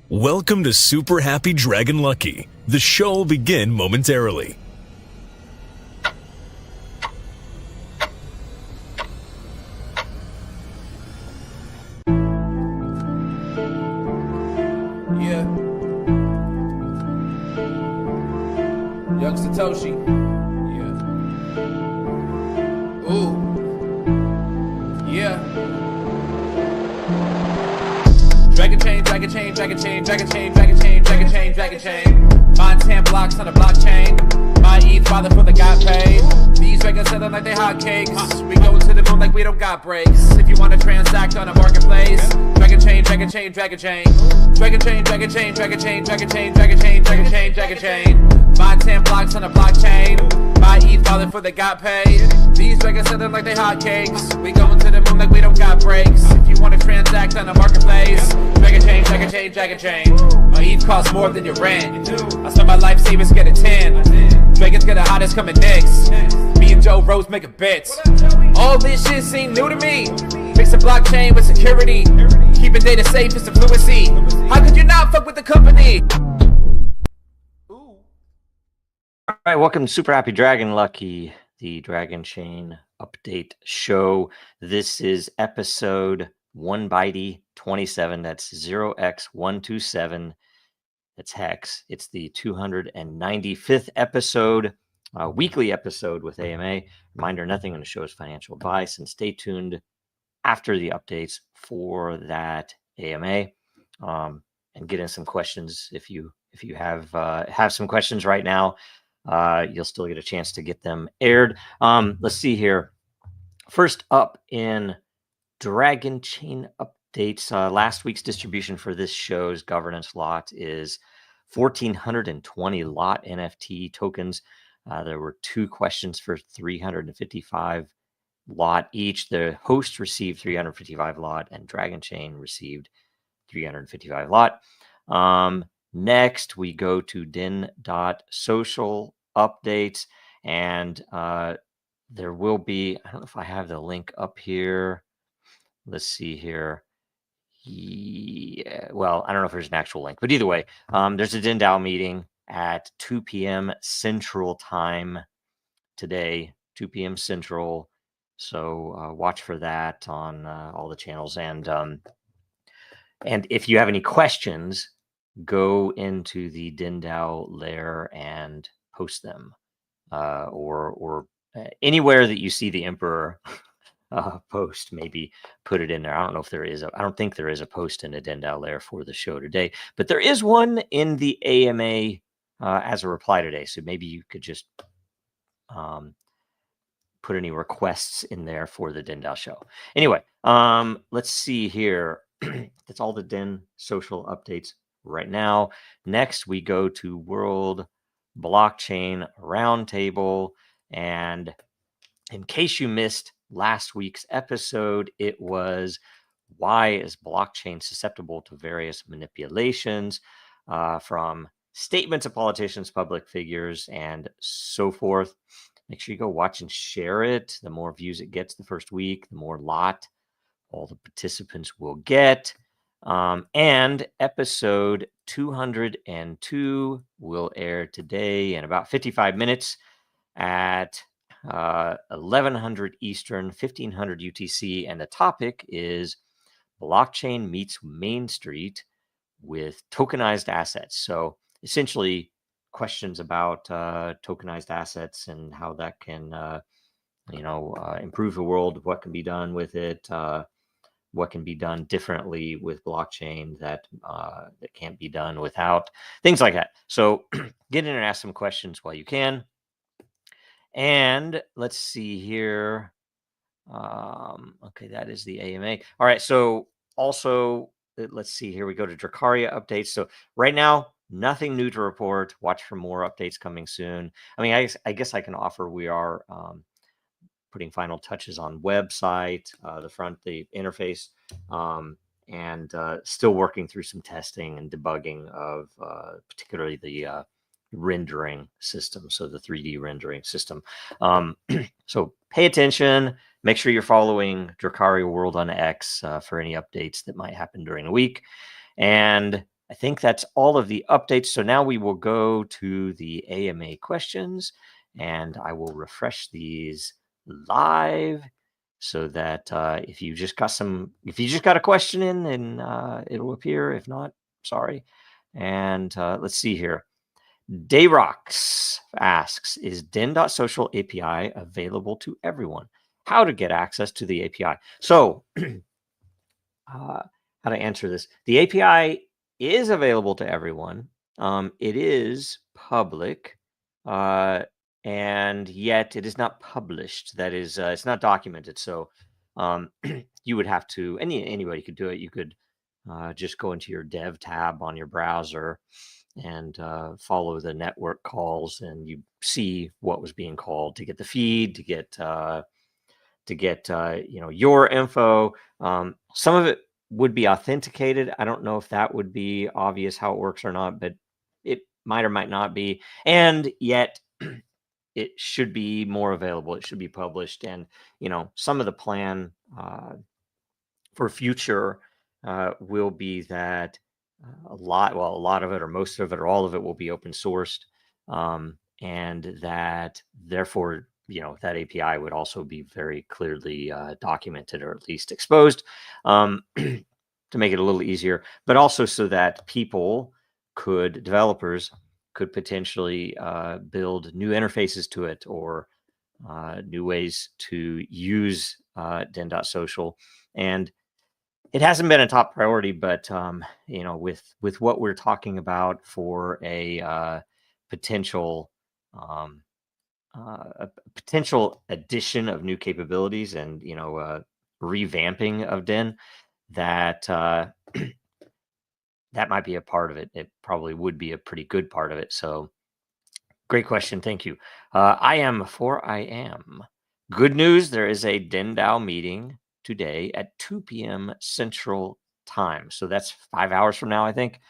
Welcome to Super Happy Dragon Lucky. The show will begin momentarily. Yeah. Young Satoshi. Yeah. Ooh. Yeah. Dragonchain, Dragonchain, Dragonchain, Dragonchain, Dragonchain, Dragonchain, Dragonchain. Mine 10 blocks on a blockchain. My ETH father for the got paid. These dragons selling like they hotcakes. We go to the moon like we don't got breaks. If you want to transact on a marketplace, Dragonchain, Dragonchain, Dragonchain. Dragonchain, Dragonchain, Dragonchain, Dragonchain, Dragonchain, Dragonchain, Dragonchain. Mine 10 blocks on a blockchain. My ETH father for the got paid. These dragons selling like they hotcakes. We going to the moon like we don't got breaks. If you want to transact on a marketplace, Dragonchain, Dragonchain, Dragonchain. My ETH costs more than your rent. I spend my life savings, get a 10. Dragons get the hottest coming next. Me and Joe Rose making bets. All this shit seem new to me. Mixing blockchain with security. Keeping data safe is the fluency. How could you not fuck with the company? All right, welcome to Super Happy Dragon Lucky, the Dragonchain update show. This is episode 1/27. That's 0x127. That's hex. It's the 295th episode, weekly episode with AMA. Reminder, nothing on the show is financial advice, and stay tuned after the updates for that AMA. And get in some questions if you have some questions right now. You'll still get a chance to get them aired. Let's see here. First up in Dragonchain updates, last week's distribution for this show's governance lot is 1,420 lot NFT tokens. There were 2 questions for 355 lot each. The host received 355 lot and Dragonchain received 355 lot. Next, we go to Den.Social updates, and there will be, I don't know if I have the link up here. Let's see here. Yeah, well, I don't know if there's an actual link, but either way, there's a DinDAO meeting at 2 p.m. Central Time today, 2 p.m. Central. So watch for that on all the channels. And if you have any questions, go into the DinDAO lair and post them, or anywhere that you see the Emperor post, maybe put it in there. I don't know if there is. I don't think there is a post in the DinDAO lair for the show today, but there is one in the AMA as a reply today. So maybe you could just put any requests in there for the DinDAO show. Anyway, let's see here. That's all the Den.Social updates right now. Next, we go to World Blockchain Roundtable. And in case you missed last week's episode, it was why is blockchain susceptible to various manipulations from statements of politicians, public figures, and so forth. Make sure you go watch and share it. The more views it gets the first week, the more lot all the participants will get. And episode 202 will air today in about 55 minutes at 1100 Eastern, 1500 UTC. And the topic is blockchain meets Main Street with tokenized assets. So essentially questions about tokenized assets and how that can, improve the world, what can be done with it, what can be done differently with blockchain that can't be done without, things like that. So get in and ask some questions while you can. And let's see here. Okay, that is the AMA. All right, so also, let's see here. We go to Dracaria updates. So right now, nothing new to report. Watch for more updates coming soon. I mean, I guess I can offer we are putting final touches on website, the interface, and still working through some testing and debugging of particularly the rendering system, so the 3D rendering system. So pay attention. Make sure you're following Dracaria World on X for any updates that might happen during the week. And I think that's all of the updates. So now we will go to the AMA questions, and I will refresh these live so that if you just got a question in, then it'll appear. If not, sorry. And let's see here. Dayrox asks, is Den.Social API available to everyone? How to get access to the API? So how to answer this. The API is available to everyone. It is public, and yet it is not published. That is, it's not documented. So you would have to, anybody could do it. You could just go into your dev tab on your browser and follow the network calls, and you see what was being called to get the feed, to get your info. Some of it would be authenticated. I don't know if that would be obvious how it works or not, but it might or might not be. And yet it should be more available. It should be published. And, some of the plan for future will be that a lot of it, or most of it, or all of it will be open sourced. And that therefore, that API would also be very clearly documented, or at least exposed, to make it a little easier, but also so that developers could potentially build new interfaces to it, or new ways to use Den.Social. And it hasn't been a top priority, but with what we're talking about for a potential addition of new capabilities, and revamping of Den, that that might be a part of it. It probably would be a pretty good part of it. So great question. Thank you. I am. Good news. There is a DenDAO meeting today at 2 p.m. Central Time. So that's 5 hours from now, I think.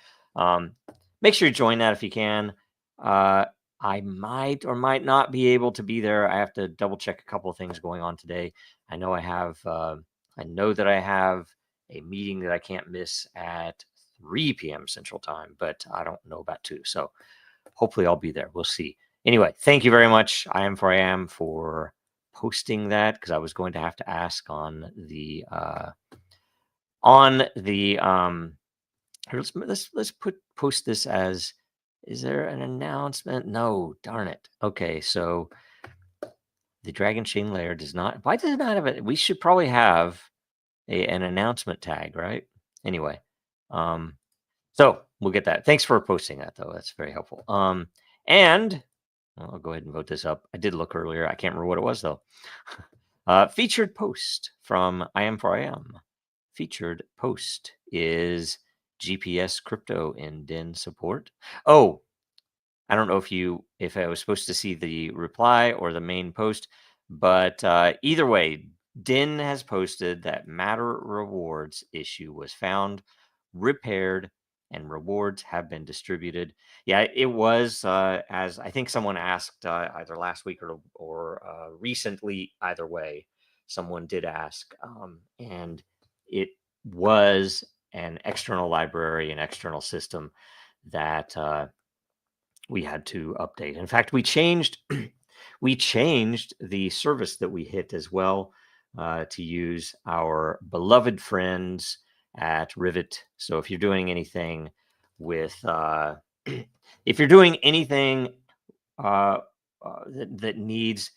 Make sure you join that if you can. I might or might not be able to be there. I have to double check a couple of things going on today. I know that I have a meeting that I can't miss at 3 p.m. Central Time, but I don't know about 2. So hopefully I'll be there. We'll see. Anyway, thank you very much. I am for posting that, because I was going to have to ask on the let's post this as, is there an announcement? No, darn it. Okay, so the Dragonchain layer does not. Why does it not have it? We should probably have an announcement tag, right? Anyway, so we'll get that. Thanks for posting that, though. That's very helpful. And I'll go ahead and vote this up. I did look earlier. I can't remember what it was, though. Featured post from I am. Featured post is GPS crypto in Den support. Oh, I don't know if I was supposed to see the reply or the main post, but either way, Den has posted that Matter rewards issue was found, repaired, and rewards have been distributed. Yeah, it was, as I think someone asked either last week or recently. Either way, someone did ask, and it was an external library, an external system that we had to update. In fact, we changed the service that we hit as well, to use our beloved friends at Rivet. So if you're doing anything with if you're doing anything that needs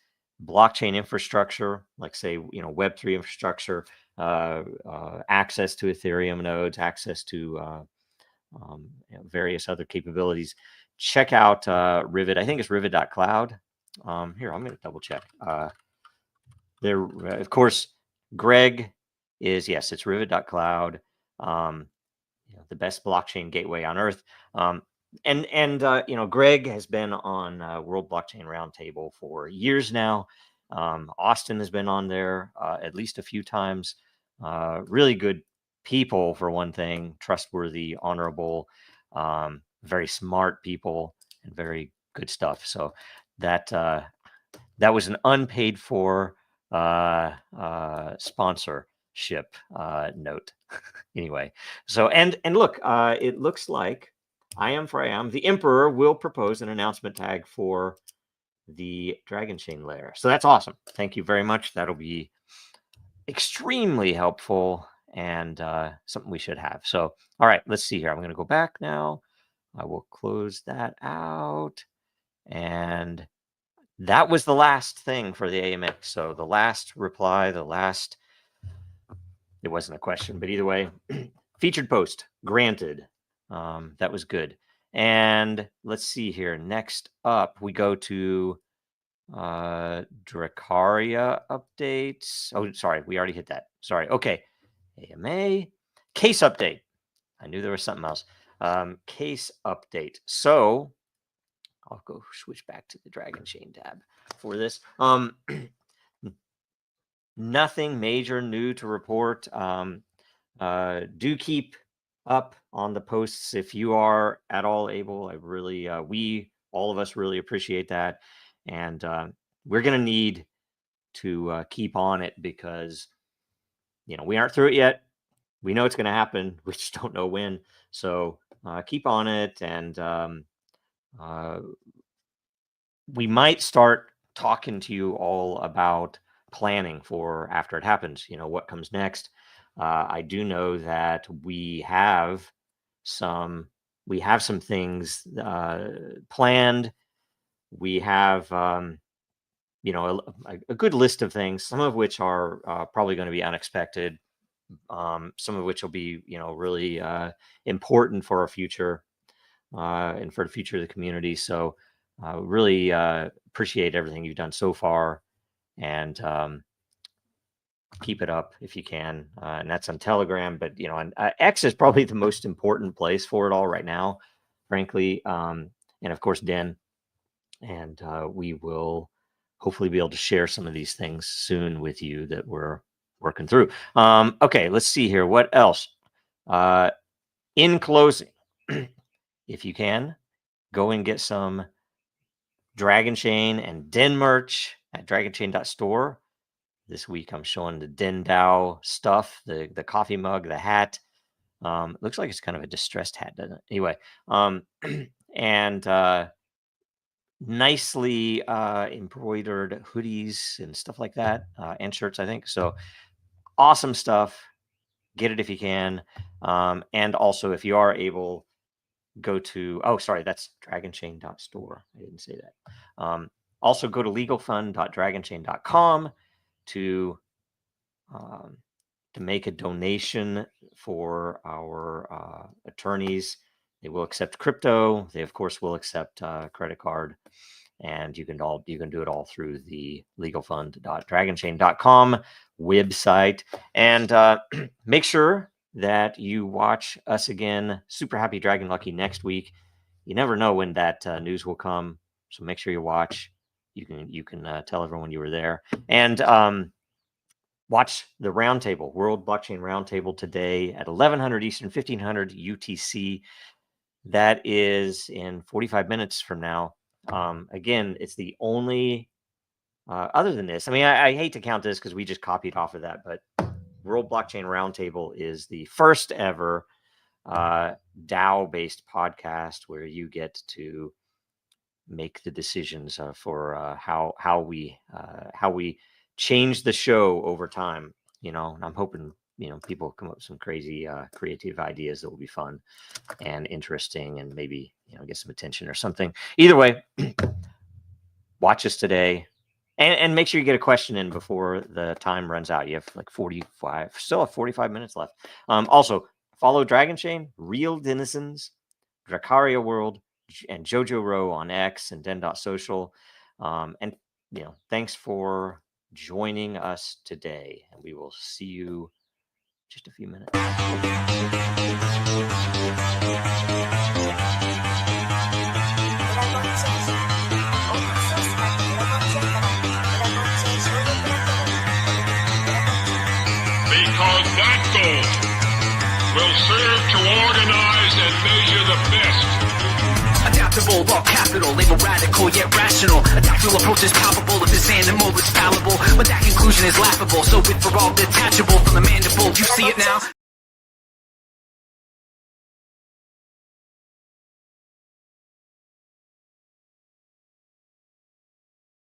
blockchain infrastructure, like say Web3 infrastructure, access to Ethereum nodes, access to various other capabilities, check out Rivet. I think it's rivet.cloud. Here, I'm going to double check. There, of course, Greg is, yes, it's rivet.cloud. The best blockchain gateway on earth. And Greg has been on World Blockchain Roundtable for years now. Austin has been on there at least a few times. Really good people, for one thing, trustworthy, honorable, very smart people, and very good stuff. So that was an unpaid for sponsor. ship note. Anyway, so and look, it looks like I am the Emperor will propose an announcement tag for the Dragonchain layer. So that's awesome. Thank you very much. That'll be extremely helpful and something we should have. So, all right, let's see here. I'm going to go back now. I will close that out. And that was the last thing for the AMX. So the last reply, it wasn't a question, but either way, featured post granted. That was good. And let's see here. Next up, we go to Dracaria updates. Oh, sorry, we already hit that. Sorry. Okay. AMA case update. I knew there was something else. Case update. So I'll go switch back to the Dragonchain tab for this. Nothing major new to report. Do keep up on the posts if you are at all able. I really, all of us really appreciate that. And we're going to need to keep on it because, we aren't through it yet. We know it's going to happen. We just don't know when. So keep on it. And we might start talking to you all about planning for after it happens, what comes next. I do know that we have some things planned. We have, a good list of things, some of which are probably going to be unexpected, some of which will be, really important for our future and for the future of the community. So really appreciate everything you've done so far, and keep it up if you can. And that's on Telegram, but and, X is probably the most important place for it all right now, frankly. And of course, Den. And we will hopefully be able to share some of these things soon with you that we're working through. Okay, let's see here. What else? In closing, if you can, go and get some Dragonchain and Den merch at Dragonchain.Store. This week I'm showing the Den DAO stuff, the coffee mug, the hat. It looks like it's kind of a distressed hat, doesn't it? Anyway, and nicely embroidered hoodies and stuff like that, and shirts, I think. So awesome stuff. Get it if you can. And also, if you are able, go to, that's Dragonchain.Store. I didn't say that. Also, go to legalfund.dragonchain.com to make a donation for our attorneys. They will accept crypto. They, of course, will accept credit card, and you can do it all through the legalfund.dragonchain.com website. And make sure that you watch us again, Super Happy Dragon Lucky, next week. You never know when that news will come, so make sure you watch. You can tell everyone you were there, and watch the roundtable, World Blockchain Roundtable, today at 1100 Eastern, 1500 UTC. That is in 45 minutes from now. Again, it's the only, other than this, I hate to count this because we just copied off of that, but World Blockchain Roundtable is the first ever DAO-based podcast where you get to make the decisions for how we change the show over time. I'm hoping people come up with some crazy creative ideas that will be fun and interesting, and maybe get some attention or something. Either way, watch us today, and make sure you get a question in before the time runs out. You have like 45 minutes left. Also, follow Dragonchain, Real Denizens, Dracaria World, and Jojo Row on X and Den.Social. And thanks for joining us today, and we will see you just a few minutes. Because that goal will serve to organize and measure the best adaptable, all capital, label radical yet rational. A tactical approach is palpable if this animal is fallible, but that conclusion is laughable. So with for all detachable from the mandible, you see it now.